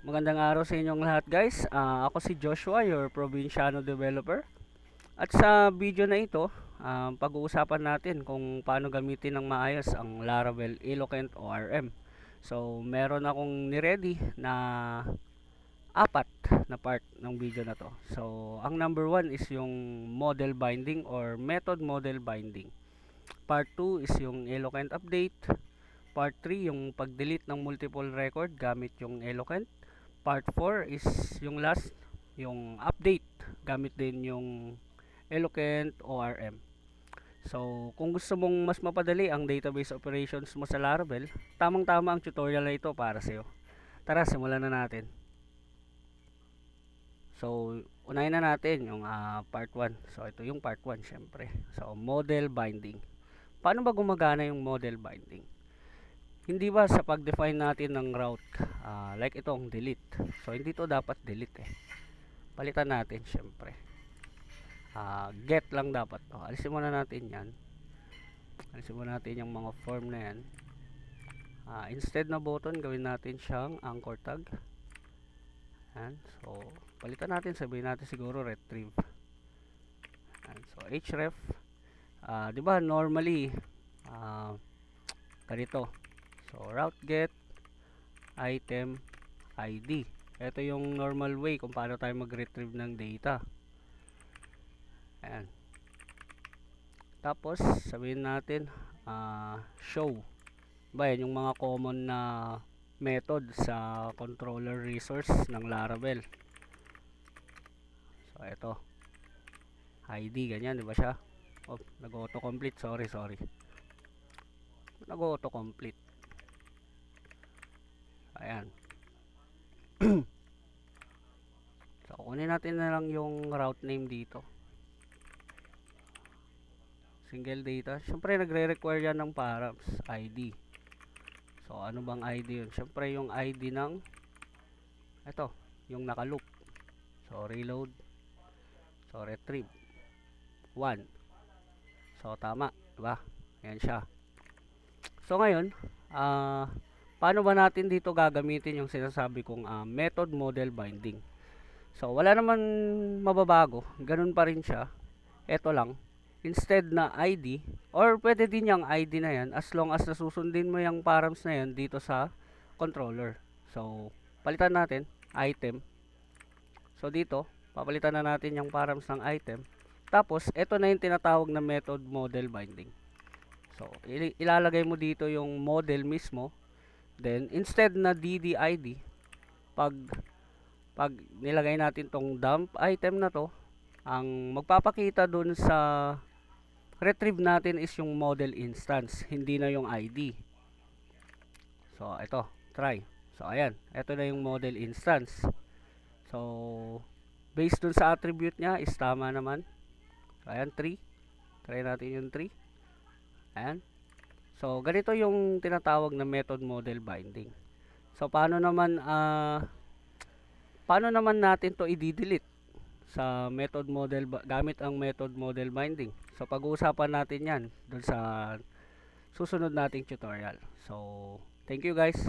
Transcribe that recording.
Magandang araw sa inyong lahat guys. Ako si Joshua, your Provinciano developer. At sa video na ito, pag-uusapan natin kung paano gamitin ng maayos ang Laravel Eloquent ORM. So, meron akong ni-ready na apat na part ng video na to. So, ang number 1 is yung model binding or method model binding. Part 2 is yung Eloquent update. Part 3 yung pag-delete ng multiple record gamit yung Eloquent. Part 4 is yung last, yung update gamit din yung Eloquent ORM. So, kung gusto mong mas mapadali ang database operations mo sa Laravel, tamang-tama ang tutorial na ito para sa iyo. Tara, simulan na natin. So, unahin na natin yung part 1. So, ito yung part 1 syempre. So, model binding. Paano ba gumagana yung model binding? Hindi ba sa pag-define natin ng route, like itong delete. So, hindi to dapat delete eh. Palitan natin syempre. Get lang dapat to. Alisin muna natin yan. Alisin muna natin yung mga form na yan. Instead na button, gawin natin siyang anchor tag. Yan. So, palitan natin. Sabihin natin siguro retrieve. Yan. So, href. Diba normally, ganito. So, route get item ID. Ito yung normal way kung paano tayo mag-retrieve ng data. Ayan. Tapos, sabihin natin, show. Ba, yan yung mga common na method sa controller resource ng Laravel. So, ito. ID, ganyan, di ba siya? Oh, nag-auto-complete. Sorry. Nag-auto-complete. Ayan. So, kunin natin na lang yung route name dito. Single data. Siyempre, nagre-require yan ng params. ID. So, ano bang ID yun? Siyempre, yung ID ng ito, yung naka-loop. So, reload. So, retrieve. 1. So, tama. Diba? Ayan siya. So, ngayon, paano ba natin dito gagamitin yung sinasabi kong method model binding? So, wala naman mababago. Ganun pa rin siya. Ito lang. Instead na ID, or pwede din yung ID na yan as long as nasusundin mo yung params na yan dito sa controller. So, palitan natin, item. So, dito, papalitan na natin yung params ng item. Tapos, ito na yung tinatawag na method model binding. So, ilalagay mo dito yung model mismo. Then, instead na DDID, pag nilagay natin tong dump item na to, ang magpapakita dun sa retrieve natin is yung model instance, hindi na yung ID. So, ito, try. So, ayan, ito na yung model instance. So, based dun sa attribute niya is tama naman. So, ayan, 3. Try natin yung 3. Ayan. So, ganito yung tinatawag na method model binding. So, paano naman natin to i-delete sa method model gamit ang method model binding? So, pag-uusapan natin yan dun sa susunod nating tutorial. So, thank you guys.